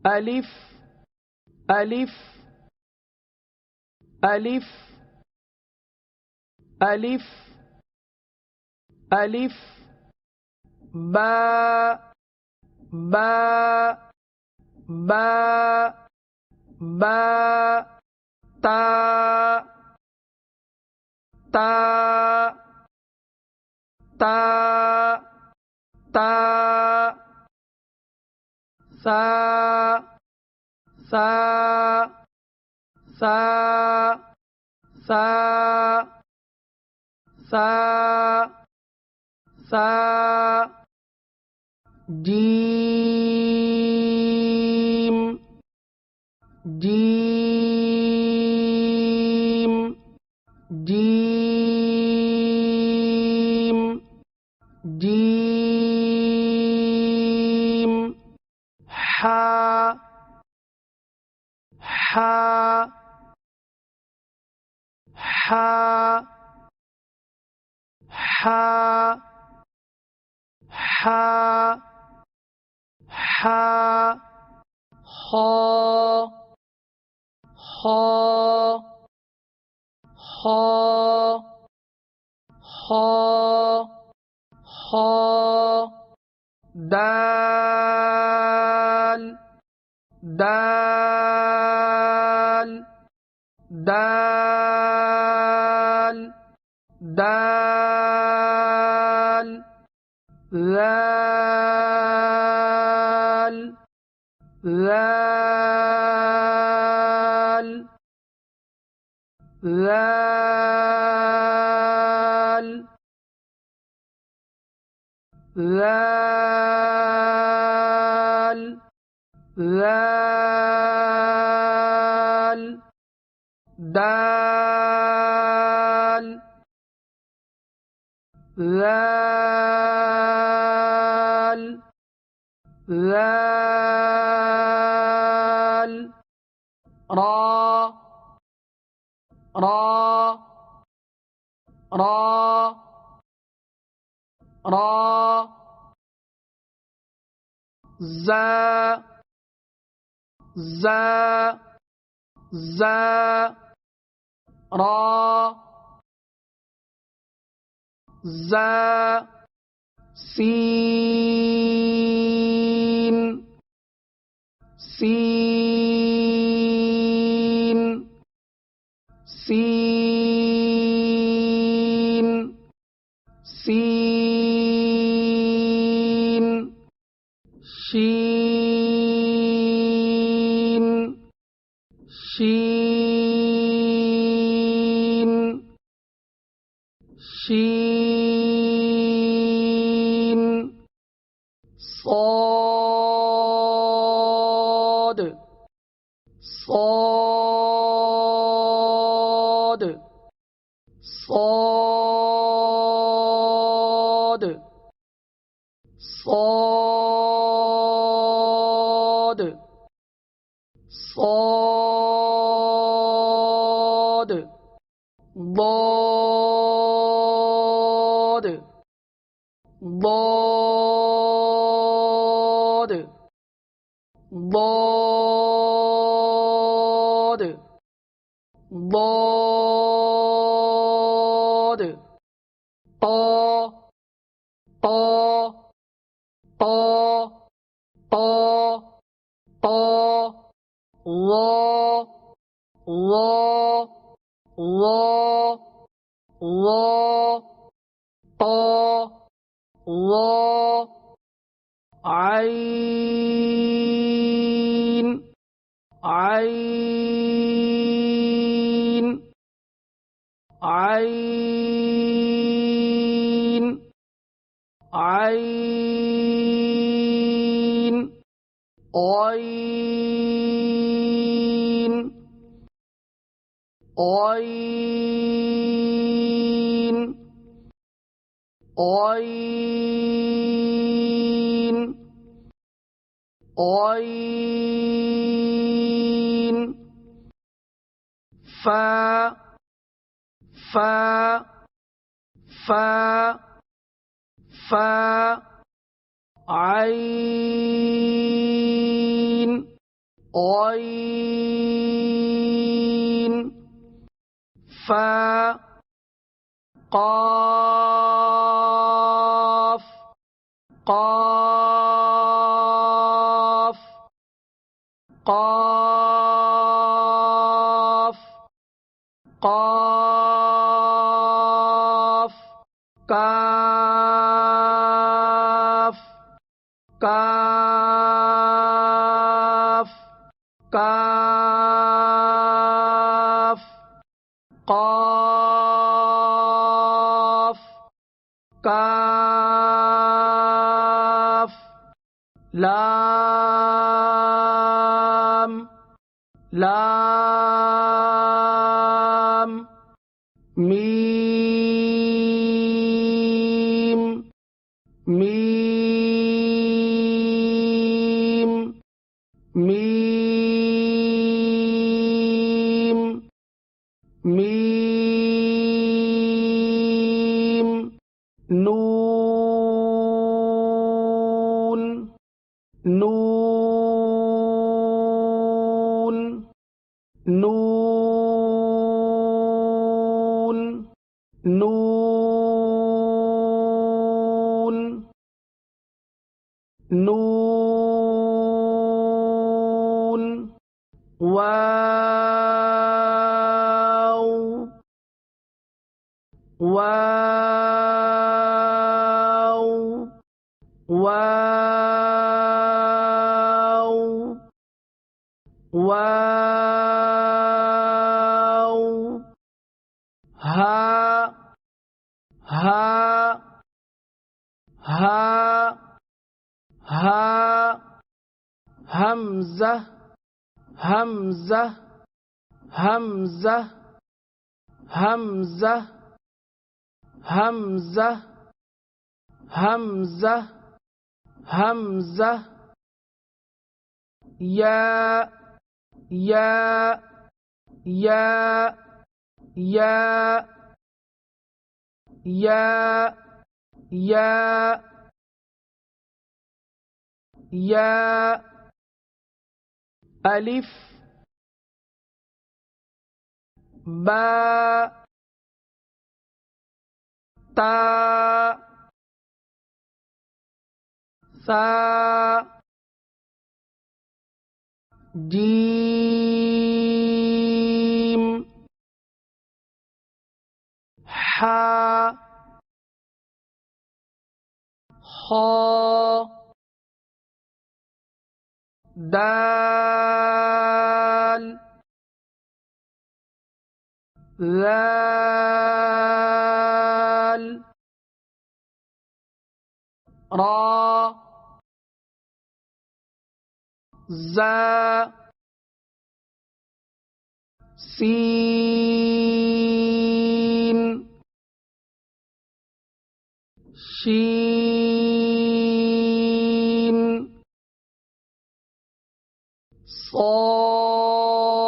ألف ألف ألف ألف ألف باء باء باء باء تاء تاء تاء تاء ساء ساء ساء ساء ساء ساء جيم جيم جيم جيم حاء حاء حاء حاء حاء حاء خاء خاء خاء خاء خاء دال دال دال دال ذال ذال ذال ذال ذال دال ذال ذال را را را را زا زا زا را زا سين سين سين سين شين شين شين صاد صاد صاد صاد صاد ضاد ضاد ضاد ضاد طا طا طا طا طا ظا ظا ظا ظا طا ظا عين عين عين عين غين غين غين غين فا فا فا فا عين غين فا قاف قاف قاف قاف كاف كاف كاف قاف كاف لام لام ميم ميم ميم ميم نون نون نون نون نون واو واو واو واو ها ها ها ها همزة همزة همزة همزة همزة همزة همزة يا يا يا يا يا يا يا ألف باء تاء ثاء جيم حاء خاء دال ذال را زا سين شين صاد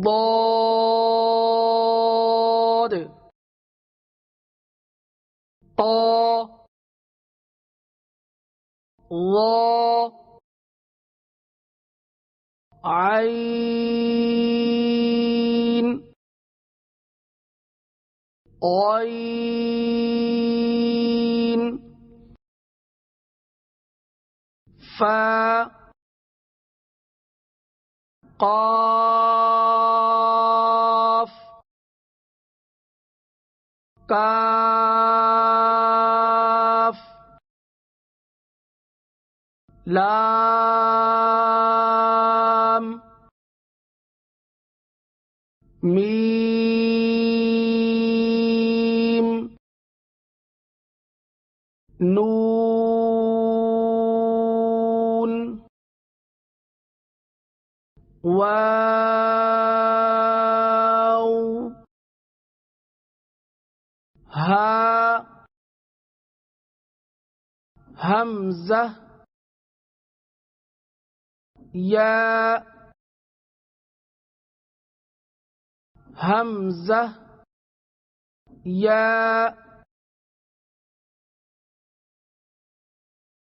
ضاد طا ظا عين غين فا قاف كاف لام ميم نون واو ها همزة يا همزة يا